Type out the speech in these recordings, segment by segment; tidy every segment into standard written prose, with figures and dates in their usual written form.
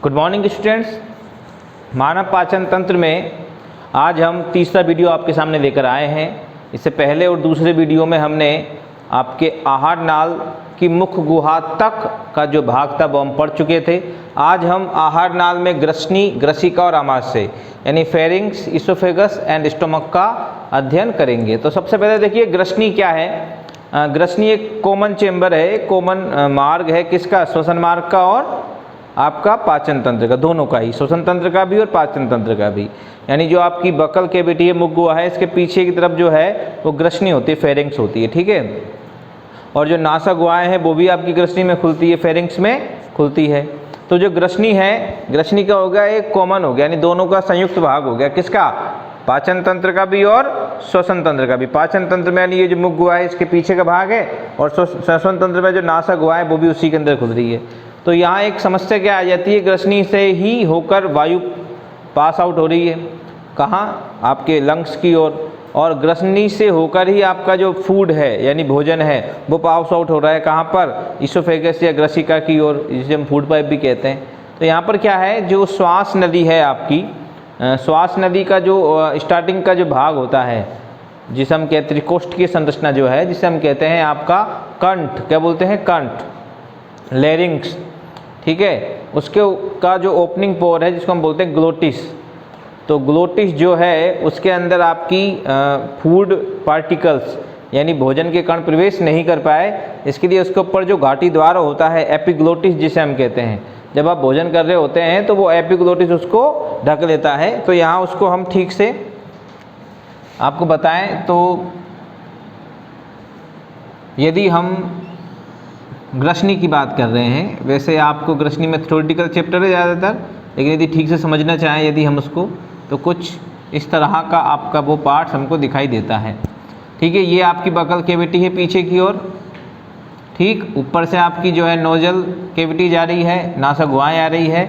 Good morning students. मानव पाचन तंत्र में आज हम तीसरा वीडियो आपके सामने लेकर आए हैं। इससे पहले और दूसरे वीडियो में हमने आपके आहार नाल की मुख्य गुहा तक का जो भाग था वो हम पढ़ चुके थे। आज हम आहार नाल में ग्रसनी, ग्रसिका और आमाशय यानी फेरिंग्स, इसोफेगस एंड स्टोमक का अध्ययन करेंगे। तो सबसे पहले देखिए ग्रसनी क्या है। ग्रसनी एक कॉमन चेंबर है, एक कॉमन मार्ग है किसका, श्वसन मार्ग का और आपका पाचन तंत्र का, दोनों का ही, श्वसन तंत्र का भी और पाचन तंत्र का भी। यानी जो आपकी बकल कैविटी है, मुख गुहा है, इसके पीछे की तरफ जो है वो ग्रसनी होती है, फेरिंग्स होती है, ठीक है। और जो नासा गुहाएं हैं वो भी आपकी ग्रसनी में खुलती है, फेरिंग्स में खुलती है। तो जो ग्रसनी है, ग्रसनी का हो गया एक कॉमन हो गया, यानी दोनों का संयुक्त भाग हो गया, किसका, पाचन तंत्र का भी और श्वसन तंत्र का भी। पाचन तंत्र में यानी ये जो मुख गुहा है इसके पीछे का भाग है, और श्वसन तंत्र में जो नासा गुहा है वो भी उसी के अंदर खुल रही है। तो यहाँ एक समस्या क्या आ जाती है, ग्रसनी से ही होकर वायु पास आउट हो रही है, कहाँ, आपके लंग्स की ओर, और ग्रसनी से होकर ही आपका जो फूड है यानी भोजन है वो पास आउट हो रहा है, कहाँ पर, इसोफेगस या ग्रसिका की ओर, जिसे हम फूड पाइप भी कहते हैं। तो यहाँ पर क्या है, जो श्वास नली है आपकी, श्वास नली का जो स्टार्टिंग का जो भाग होता है, जिसे हम कहते हैं त्रिकोष्ठ की संरचना जो है, जिसे हम कहते हैं आपका कंठ, क्या बोलते हैं, कंठ, लैरिंक्स, ठीक है, उसके का जो ओपनिंग पोर है जिसको हम बोलते हैं ग्लोटिस। तो ग्लोटिस जो है उसके अंदर आपकी फूड पार्टिकल्स यानी भोजन के कण प्रवेश नहीं कर पाए, इसके लिए उसके ऊपर जो घाटी द्वार होता है, एपिग्लोटिस जिसे हम कहते हैं, जब आप भोजन कर रहे होते हैं तो वो एपिग्लोटिस उसको ढक लेता है। तो यहाँ उसको हम ठीक से आपको बताएं तो यदि हम ग्रसनी की बात कर रहे हैं, वैसे आपको ग्रसनी में थ्योरेटिकल चैप्टर है ज़्यादातर, लेकिन यदि ठीक से समझना चाहें यदि हम उसको, तो कुछ इस तरह का आपका वो पार्ट्स हमको दिखाई देता है, ठीक है। ये आपकी बकल कैविटी है पीछे की ओर, ठीक, ऊपर से आपकी जो है नोजल कैविटी जा रही है, नासा गुहाएँ आ रही है,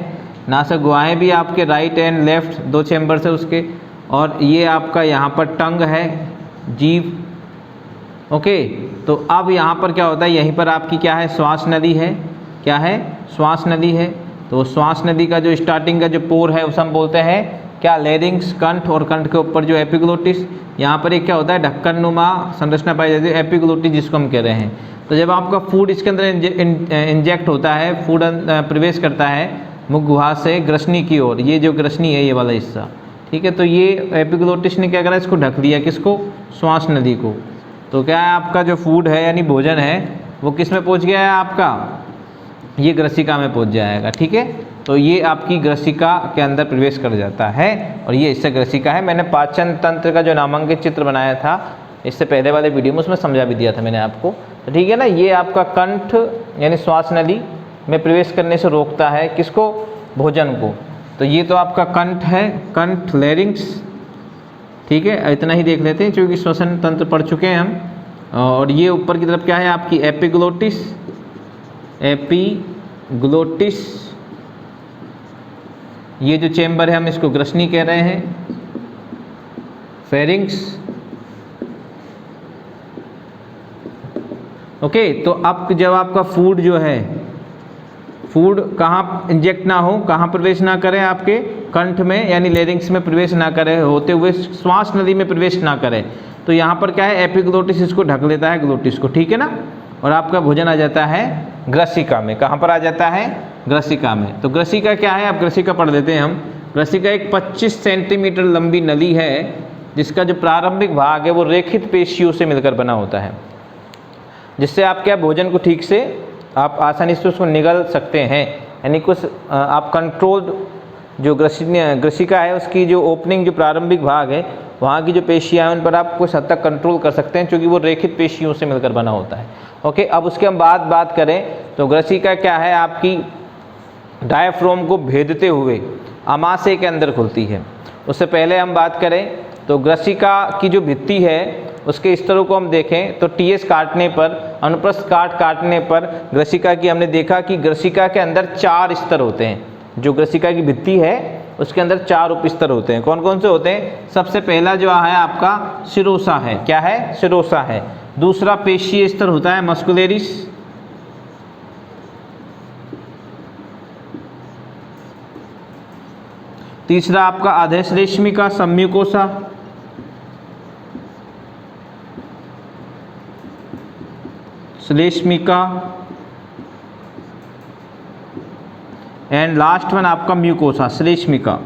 नासा गुहाएँ भी आपके राइट एंड लेफ्ट दो चैम्बर्स है उसके, और ये आपका यहाँ पर टंग है, जीभ, ओके। तो अब यहाँ पर क्या होता है, यहीं पर आपकी क्या है, श्वास नली है, क्या है, श्वास नली है। तो श्वास नली का जो स्टार्टिंग का जो पोर है उसे हम बोलते हैं क्या, लैरिंक्स, कंठ, और कंठ के ऊपर जो एपिग्लोटिस, यहाँ पर एक क्या होता है, ढक्कन नुमा संरचना पाई जाती है, एपिग्लोटिस जिसको हम कह रहे हैं। तो जब आपका फूड इसके अंदर इंजेक्ट होता है, फूड प्रवेश करता है मुख गुहा से ग्रसनी की ओर, ये जो ग्रसनी है ये वाला हिस्सा, ठीक है, तो ये एपिग्लोटिस ने क्या करा, इसको ढक लिया, किसको, श्वास नली को। तो क्या है, आपका जो फूड है यानी भोजन है वो किस में पहुंच गया है, आपका ये ग्रसिका में पहुंच जाएगा, ठीक है। तो ये आपकी ग्रसिका के अंदर प्रवेश कर जाता है, और ये इससे ग्रसिका है। मैंने पाचन तंत्र का जो नामांकित चित्र बनाया था इससे पहले वाले वीडियो में, उसमें समझा भी दिया था मैंने आपको, तो ठीक है ना। ये आपका कंठ यानी श्वास नली में प्रवेश करने से रोकता है किसको, भोजन को। तो ये तो आपका कंठ है, कंठ, लैरिंक्स, ठीक है, इतना ही देख लेते हैं क्योंकि श्वसन तंत्र पढ़ चुके हैं हम। और ये ऊपर की तरफ क्या है आपकी, एपिग्लोटिस, एपिग्लोटिस, ये जो चेंबर है हम इसको ग्रसनी कह रहे हैं, फेरिंग्स, ओके। तो अब जब आपका फूड जो है, फूड कहाँ इंजेक्ट ना हो, कहाँ प्रवेश ना करे, आपके कंठ में यानी लैरिंक्स में प्रवेश ना करे, होते हुए श्वास नली में प्रवेश ना करे, तो यहाँ पर क्या है, एपिग्लोटिस इसको ढक लेता है, ग्लोटिस को, ठीक है ना। और आपका भोजन आ जाता है ग्रसिका में, कहाँ पर आ जाता है, ग्रसिका में। तो ग्रसिका क्या है, आप ग्रसिका पढ़ लेते हैं हम। ग्रसिका एक 25 सेंटीमीटर लंबी नली है जिसका जो प्रारंभिक भाग है वो रेखित पेशियों से मिलकर बना होता है, जिससे आप क्या, भोजन को ठीक से आप आसानी से उसको निगल सकते हैं, यानी कुछ आप कंट्रोल्ड जो ग्रसिका है उसकी जो ओपनिंग, जो प्रारंभिक भाग है, वहाँ की जो पेशियाँ हैं उन पर आप कुछ हद तक कंट्रोल कर सकते हैं, क्योंकि वो रेखित पेशियों से मिलकर बना होता है, ओके। अब उसके हम बात करें तो ग्रसिका क्या है, आपकी डायाफ्राम को भेदते हुए आमाशय के अंदर खुलती है। उससे पहले हम बात करें तो ग्रसिका की जो भित्ति है उसके स्तरों को हम देखें तो टीएस काटने पर, अनुप्रस्थ काटने पर ग्रसिका की हमने देखा कि ग्रसिका के अंदर 4 स्तर होते हैं। जो ग्रसिका की भित्ति है उसके अंदर 4 उपस्तर होते हैं। कौन कौन से होते हैं? सबसे पहला जो है आपका सिरोसा है। क्या है? सिरोसा है। दूसरा पेशीय स्तर होता है मस्कुलेरिस। तीसरा आपका अधश्लेष्मिका सम्यूकोसा, श्लेष्मिका, एंड लास्ट वन आपका म्यूकोसा, श्लेष्मिका।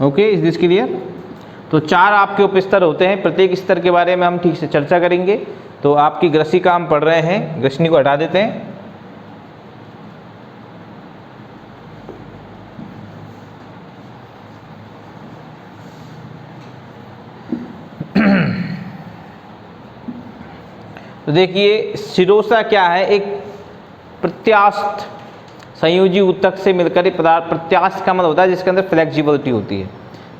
Okay, is this clear? तो 4 आपके उपस्तर होते हैं, प्रत्येक स्तर के बारे में हम ठीक से चर्चा करेंगे। तो आपकी ग्रसिका हम पढ़ रहे हैं, ग्रसनी को हटा देते हैं। तो देखिए शिरोसा क्या है, एक प्रत्यास्थ संयोजी ऊतक से मिलकर एक पदार्थ, प्रत्यास्थ का मतलब होता है जिसके अंदर फ्लेक्सिबिलिटी होती है।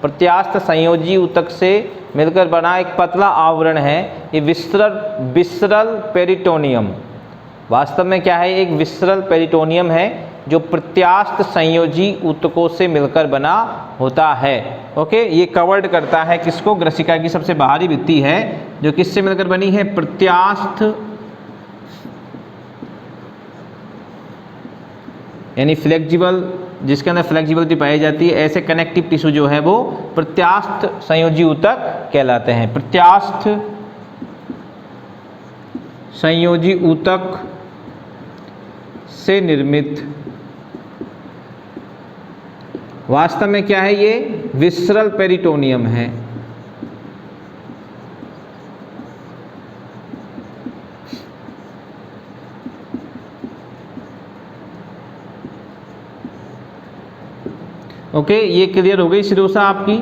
प्रत्यास्थ संयोजी ऊतक से मिलकर बना एक पतला आवरण है, ये विसरल पेरिटोनियम। वास्तव में क्या है, एक विसरल पेरिटोनियम है जो प्रत्यास्थ संयोजी ऊतकों से मिलकर बना होता है। ओके, ये कवर्ड करता है किसको? ग्रसिका की सबसे बाहरी भित्ति है जो किससे मिलकर बनी है? प्रत्यास्थ यानी फ्लेक्सिबल, जिसके अंदर फ्लेक्सिबिलिटी पाई जाती है, ऐसे कनेक्टिव टिश्यू जो है वो प्रत्यास्थ संयोजी ऊतक कहलाते हैं। प्रत्यास्थ संयोजी ऊतक से निर्मित, वास्तव में क्या है, ये विसरल पेरिटोनियम है। ओके, ये क्लियर हो गई शिरोसा आपकी,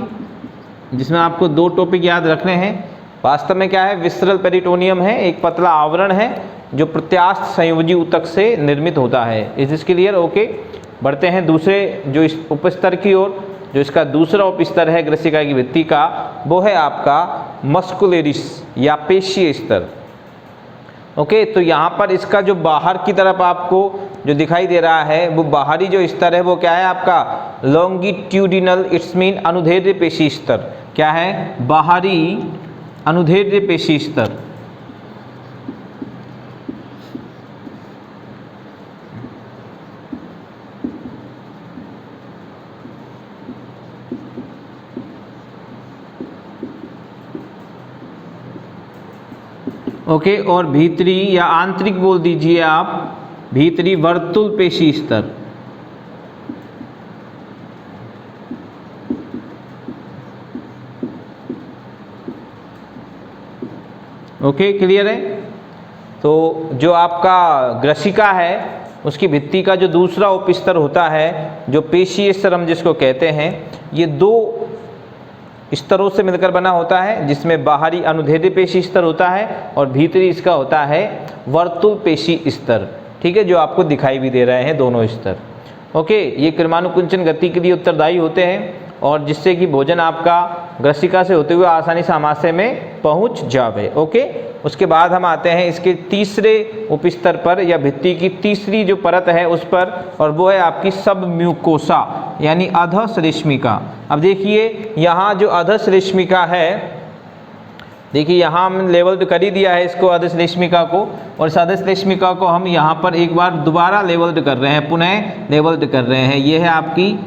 जिसमें आपको 2 टॉपिक याद रखने हैं। वास्तव में क्या है, विसरल पेरिटोनियम है, एक पतला आवरण है जो प्रत्यास्थ संयोजी ऊतक से निर्मित होता है। Is this clear? ओके, बढ़ते हैं दूसरे जो इस उपस्तर की ओर। जो इसका दूसरा उपस्तर है ग्रसिका की भित्ति का, वो है आपका मस्कुलेरिस या पेशीय स्तर। ओके, तो यहाँ पर इसका जो बाहर की तरफ आपको जो दिखाई दे रहा है, वो बाहरी जो स्तर है वो क्या है आपका? लॉन्गिट्यूडिनल, इट्स मीन अनुदैर्ध्य पेशी स्तर। क्या है? बाहरी अनुदैर्ध्य पेशी स्तर। ओके, और भीतरी या आंतरिक बोल दीजिए आप, भीतरी वर्तुल पेशी स्तर। ओके, क्लियर है? तो जो आपका ग्रसिका है उसकी भित्ति का जो दूसरा उपस्तर होता है, जो पेशीय स्तर हम जिसको कहते हैं, ये 2 स्तरों से मिलकर बना होता है, जिसमें बाहरी अनुदैर्ध्य पेशी स्तर होता है और भीतरी इसका होता है वर्तुल पेशी स्तर। ठीक है, जो आपको दिखाई भी दे रहे हैं दोनों स्तर। ओके, ये क्रमानुकुंचन गति के लिए उत्तरदायी होते हैं और जिससे कि भोजन आपका ग्रसिका से होते हुए आसानी से आमाशय में पहुंच जावे। ओके, उसके बाद हम आते हैं इसके तीसरे उपस्तर पर या भित्ति की तीसरी जो परत है उस पर, और वो है आपकी सब म्यूकोसा यानी अधश्लेष्मिका। अब देखिए यहाँ जो अधश्लेष्मिका है, देखिए यहाँ हम लेवल कर ही दिया है इसको, अधश्लेष्मिका को, और इस अधश्लेष्मिका को हम यहाँ पर एक बार दोबारा लेवल्ड कर रहे हैं, पुनः लेवल्ड कर रहे हैं। ये है आपकी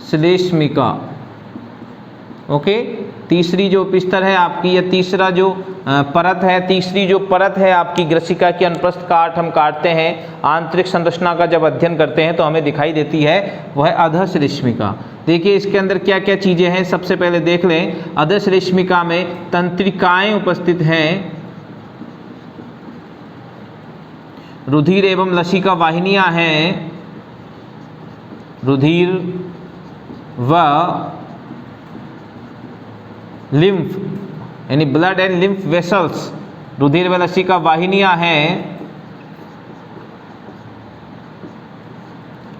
अधश्लेष्मिका। ओके, तीसरी जो उपस्तर है आपकी, या तीसरा जो परत है, तीसरी जो परत है आपकी ग्रसिका की अनुप्रस्थ काट हम काटते हैं, आंतरिक संरचना का जब अध्ययन करते हैं तो हमें दिखाई देती है, वह है अधश्लेष्मिका। देखिए इसके अंदर क्या क्या चीज़ें हैं, सबसे पहले देख लें। अधश्लेष्मिका में तंत्रिकाएं उपस्थित हैं, रुधिर एवं लसिका वाहिनियां हैं, रुधिर व लिम्फ यानी ब्लड एंड लिम्फ वेसल्स, रुधिर व लसिका वाहिनियां हैं।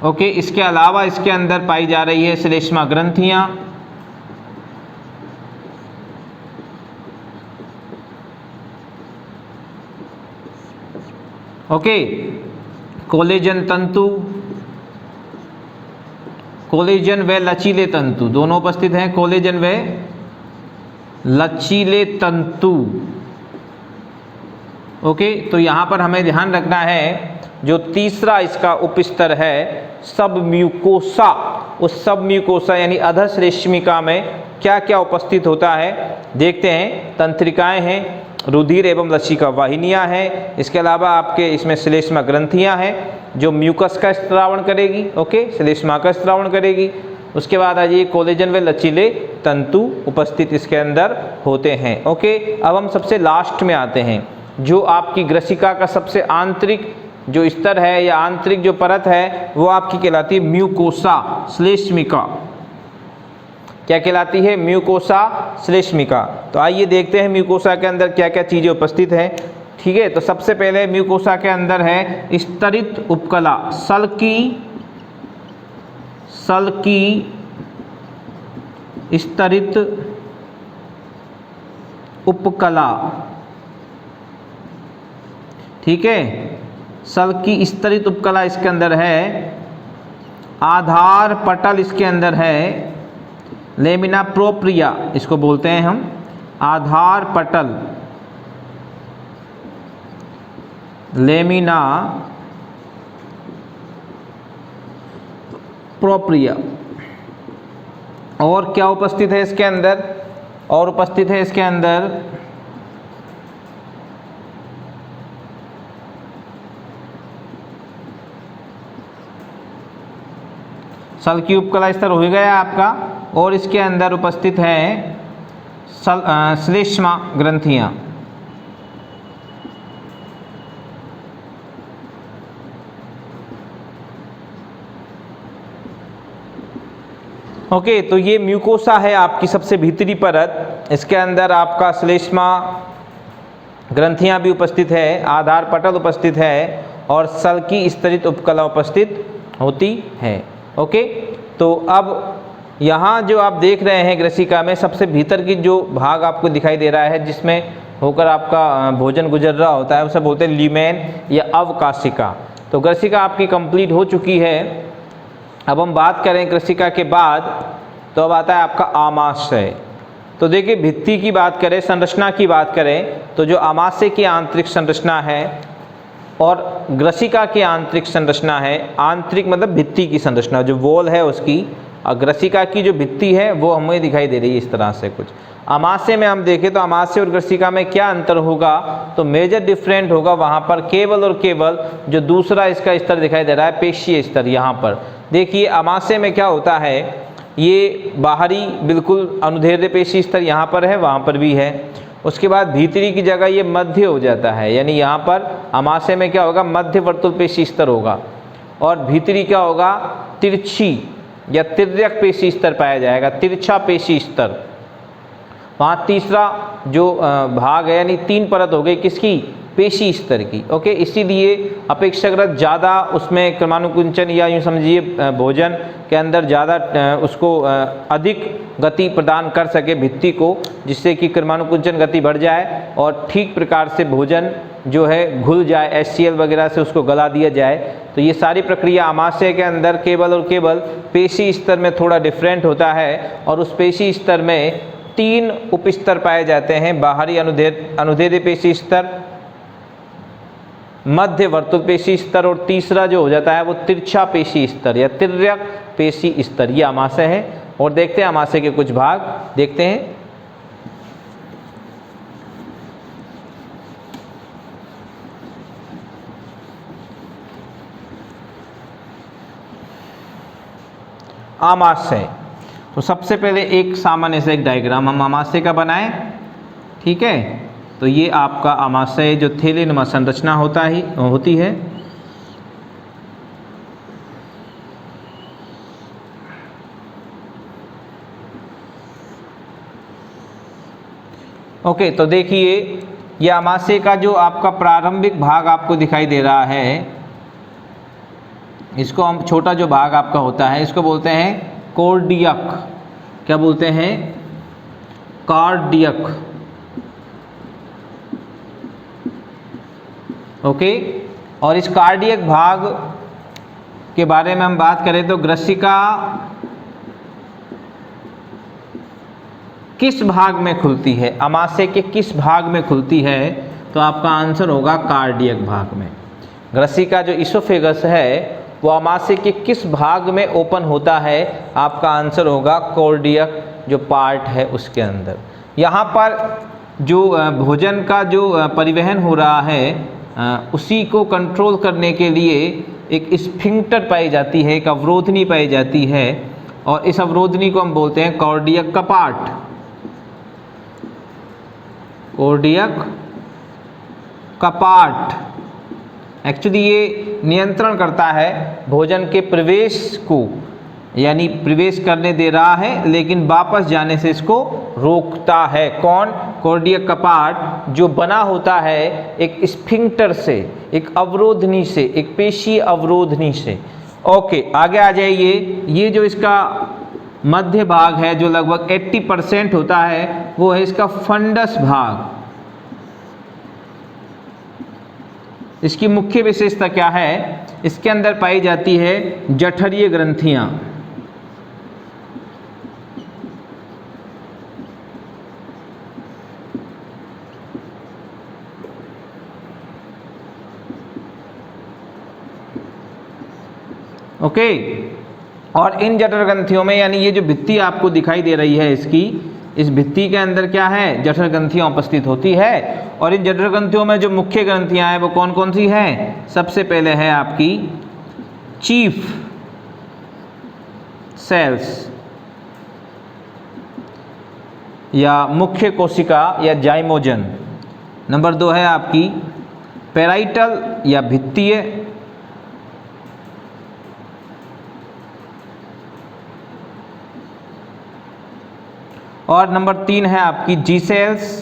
ओके, इसके अलावा इसके अंदर पाई जा रही है श्लेष्मा ग्रंथियां, ओके, कोलेजन तंतु, कोलेजन व लचीले तंतु दोनों उपस्थित हैं, कोलेजन व लचीले तंतु। ओके, तो यहाँ पर हमें ध्यान रखना है जो तीसरा इसका उपस्तर है सब म्यूकोसा, उस सब म्यूकोसा यानी अधस रेशमिका में क्या क्या उपस्थित होता है देखते हैं। तंत्रिकाएं हैं, रुधिर एवं लसिका वाहिनियां हैं, इसके अलावा आपके इसमें श्लेष्मा ग्रंथियां हैं जो म्यूकस का स्त्रावण करेगी, ओके, श्लेष्मा का स्त्रावण करेगी। उसके बाद आ जाइए कोलेजन व लचीले तंतु उपस्थित इसके अंदर होते हैं, ओके। अब हम सबसे लास्ट में आते हैं, जो आपकी ग्रसिका का सबसे आंतरिक जो स्तर है या आंतरिक जो परत है वो आपकी कहलाती है म्यूकोसा श्लेष्मिका। क्या कहलाती है? म्यूकोसा श्लेष्मिका। तो आइए देखते हैं म्यूकोसा के अंदर क्या क्या चीज़ें उपस्थित हैं, ठीक है। तो सबसे पहले म्यूकोसा के अंदर है स्तरित उपकला, सल्की स्तरित उपकला, ठीक है। सल्की स्तरित उपकला इसके अंदर है। आधार पटल इसके अंदर है, लेमिना प्रोप्रिया इसको बोलते हैं हम, आधार पटल, लेमिना प्रोप्रिया। और क्या उपस्थित है इसके अंदर? और उपस्थित है इसके अंदर सल्की उपकला स्तर हो गया आपका। और इसके अंदर उपस्थित है श्लेष्मा ग्रंथियां, ओके। तो ये म्यूकोसा है आपकी सबसे भीतरी परत, इसके अंदर आपका श्लेष्मा ग्रंथियां भी उपस्थित है, आधार पटल उपस्थित है और सल्की स्तरित उपकला उपस्थित होती है, ओके। तो अब यहाँ जो आप देख रहे हैं ग्रसिका में सबसे भीतर की जो भाग आपको दिखाई दे रहा है जिसमें होकर आपका भोजन गुजर रहा होता है उसे बोलते हैं ल्यूमेन या अवकाशिका। तो ग्रसिका आपकी कंप्लीट हो चुकी है। अब हम बात करें ग्रसिका के बाद तो अब आता है आपका आमाशय। तो देखिए भित्ति की बात करें, संरचना की बात करें तो जो आमाशय की आंतरिक संरचना है और ग्रसिका की आंतरिक संरचना है, आंतरिक मतलब भित्ति की संरचना जो वॉल है उसकी, और ग्रसिका की जो भित्ति है वो हमें दिखाई दे रही है इस तरह से कुछ। आमाशय में हम देखें तो आमाशय और ग्रसिका में क्या अंतर होगा? तो मेजर डिफरेंट होगा वहाँ पर केवल और केवल जो दूसरा इसका स्तर दिखाई दे रहा है पेशीय स्तर। यहाँ पर देखिए आमाशय में क्या होता है, ये बाहरी बिल्कुल अनुदैर्ध्य पेशी स्तर यहाँ पर है, वहाँ पर भी है। उसके बाद भीतरी की जगह ये मध्य हो जाता है, यानी यहाँ पर आमाशय में क्या होगा, मध्य वर्तुल पेशी स्तर होगा और भीतरी क्या होगा, तिरछी या तिर्यक पेशी स्तर पाया जाएगा, तिरछा पेशी स्तर। वहाँ तीसरा जो भाग है यानी 3 परत हो गई किसकी, पेशी स्तर की, ओके। इसीलिए अपेक्षाकृत ज़्यादा उसमें क्रमानुकुंचन या यूँ समझिए भोजन के अंदर ज़्यादा उसको अधिक गति प्रदान कर सके भित्ति को, जिससे कि क्रमानुकुंचन गति बढ़ जाए और ठीक प्रकार से भोजन जो है घुल जाए, HCl वगैरह से उसको गला दिया जाए। तो ये सारी प्रक्रिया आमाशय के अंदर केवल और केवल पेशी स्तर में थोड़ा डिफरेंट होता है और उस पेशी स्तर में 3 उपस्तर पाए जाते हैं, बाहरी अनुदैर्ध्य पेशी स्तर, मध्य वर्तुल पेशी स्तर और तीसरा जो हो जाता है वो तिरछा पेशी स्तर या तिर्यक पेशी स्तर। ये आमाशय है। और देखते हैं आमाशय के कुछ भाग देखते हैं। आमाशय, तो सबसे पहले एक सामान्य से एक डायग्राम हम आमाशय का बनाएं, ठीक है। तो ये आपका आमाशय जो थैलीनुमा संरचना होती है। ओके, तो देखिए ये आमाशय का जो आपका प्रारंभिक भाग आपको दिखाई दे रहा है, इसको हम छोटा जो भाग आपका होता है इसको बोलते हैं कार्डियक। क्या बोलते हैं? Cardiac, okay. और इस कार्डियक भाग के बारे में हम बात करें तो ग्रसिका किस भाग में खुलती है, आमाशय के किस भाग में खुलती है तो आपका आंसर होगा कार्डियक भाग में। ग्रसिका जो इसोफेगस है वो आमाशय के किस भाग में ओपन होता है? आपका आंसर होगा कार्डियक जो पार्ट है उसके अंदर। यहाँ पर जो भोजन का जो परिवहन हो रहा है उसी को कंट्रोल करने के लिए एक स्फिंक्टर पाई जाती है, एक अवरोधनी पाई जाती है, और इस अवरोधनी को हम बोलते हैं कार्डियक कपाट। कार्डियक कपाट एक्चुअली ये नियंत्रण करता है भोजन के प्रवेश को, यानी प्रवेश करने दे रहा है लेकिन वापस जाने से इसको रोकता है। कौन? कार्डियक कपाट जो बना होता है एक स्फिंक्टर से, एक अवरोधनी से, एक पेशी अवरोधनी से। ओके, आगे आ जाइए। ये जो इसका मध्य भाग है जो लगभग 80% होता है वो है इसका फंडस भाग। इसकी मुख्य विशेषता क्या है? इसके अंदर पाई जाती है जठरीय ग्रंथियां। ओके, और इन जठर ग्रंथियों में, यानी ये जो भित्ति आपको दिखाई दे रही है इसकी, इस भित्ति के अंदर क्या है? जठर ग्रंथियां उपस्थित होती है। और इन जठर ग्रंथियों में जो मुख्य ग्रंथियां हैं वो कौन कौन सी हैं? सबसे पहले है आपकी चीफ सेल्स या मुख्य कोशिका या जाइमोजन। नंबर 2 है आपकी पेराइटल या भित्तीय, और नंबर 3 है आपकी जी सेल्स,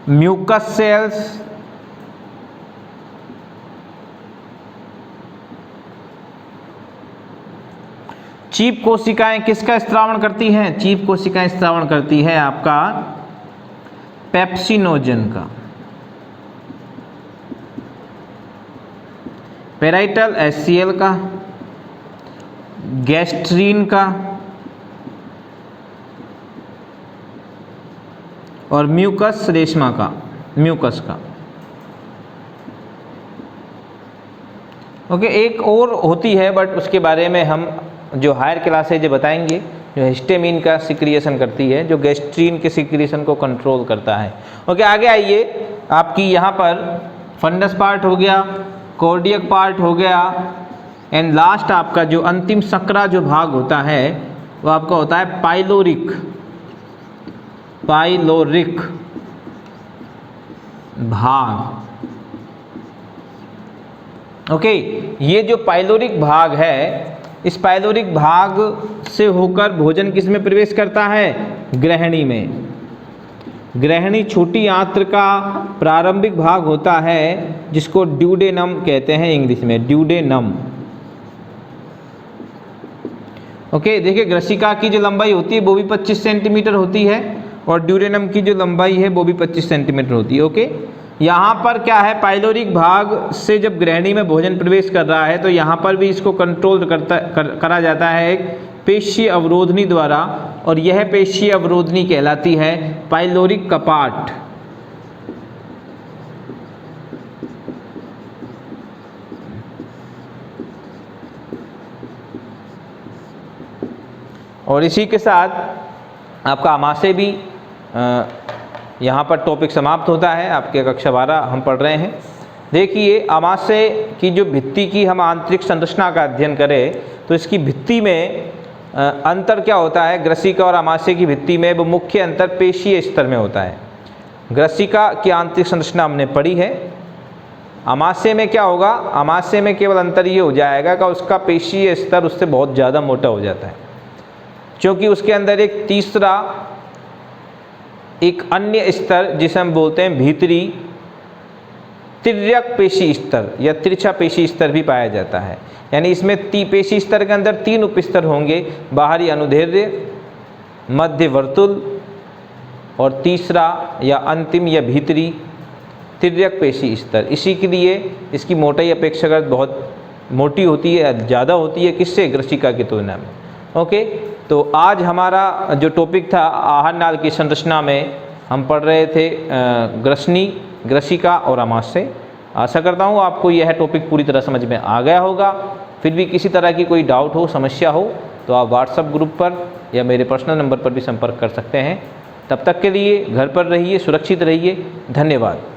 म्यूकस सेल्स, चीफ कोशिकाएं किसका स्त्रावण करती हैं? चीफ कोशिकाएं स्त्रावण करती है आपका पेप्सिनोजन का। पेराइटल HCl का, गैस्ट्रीन का, और म्यूकस रेशमा का, म्यूकस का। ओके, एक और होती है बट उसके बारे में हम जो हायर क्लासेज बताएंगे, जो हिस्टामिन का सिक्रिएशन करती है, जो गैस्ट्रीन के सिक्रिएशन को कंट्रोल करता है। ओके, आगे आइए। आपकी यहाँ पर फंडस पार्ट हो गया, कार्डियक पार्ट हो गया, एंड लास्ट आपका जो अंतिम सकरा जो भाग होता है वो आपका होता है पाइलोरिक, पाइलोरिक भाग। ओके, ये जो पाइलोरिक भाग है, इस पाइलोरिक भाग से होकर भोजन किस में प्रवेश करता है? ग्रहणी में। ग्रहणी छोटी आंत्र का प्रारंभिक भाग होता है जिसको ड्यूडेनम कहते हैं इंग्लिश में, ड्यूडेनम। ओके, देखिए ग्रसिका की जो लंबाई होती है वो भी 25 सेंटीमीटर होती है और ड्यूडेनम की जो लंबाई है वो भी 25 सेंटीमीटर होती है। ओके, यहाँ पर क्या है? पाइलोरिक भाग से जब ग्रहणी में भोजन प्रवेश कर रहा है तो यहाँ पर भी इसको कंट्रोल करा जाता है एक पेशीय अवरोधनी द्वारा, और यह पेशीय अवरोधनी कहलाती है पाइलोरिक कपाट। और इसी के साथ आपका आमाशय भी यहाँ पर टॉपिक समाप्त होता है। आपके कक्षा 12 हम पढ़ रहे हैं। देखिए, आमाशय की जो भित्ति की हम आंतरिक संरचना का अध्ययन करें तो इसकी भित्ति में अंतर क्या होता है? ग्रसिका और आमाशय की भित्ति में वो मुख्य अंतर पेशीय स्तर में होता है। ग्रसिका की आंतरिक संरचना हमने पढ़ी है। आमाशय में क्या होगा? आमाशय में केवल अंतर ये हो जाएगा कि उसका पेशीय स्तर उससे बहुत ज़्यादा मोटा हो जाता है, क्योंकि उसके अंदर एक तीसरा, एक अन्य स्तर जिसे हम बोलते हैं भीतरी तिर्यक पेशी स्तर या तिरछा पेशी स्तर भी पाया जाता है। यानी इसमें पेशी स्तर के अंदर 3 उपस्तर होंगे, बाहरी अनुदैर्ध्य, मध्य वर्तुल और तीसरा या अंतिम या भीतरी तिर्यक पेशी स्तर। इसी के लिए इसकी मोटाई अपेक्षाकृत बहुत मोटी होती है, ज़्यादा होती है किससे? ग्रसिका की तुलना में। ओके, तो आज हमारा जो टॉपिक था आहार नाल की संरचना में हम पढ़ रहे थे ग्रसनी, ग्रसिका और आमाशय। आशा करता हूँ आपको यह टॉपिक पूरी तरह समझ में आ गया होगा। फिर भी किसी तरह की कोई डाउट हो, समस्या हो तो आप व्हाट्सएप ग्रुप पर या मेरे पर्सनल नंबर पर भी संपर्क कर सकते हैं। तब तक के लिए घर पर रहिए, सुरक्षित रहिए। धन्यवाद।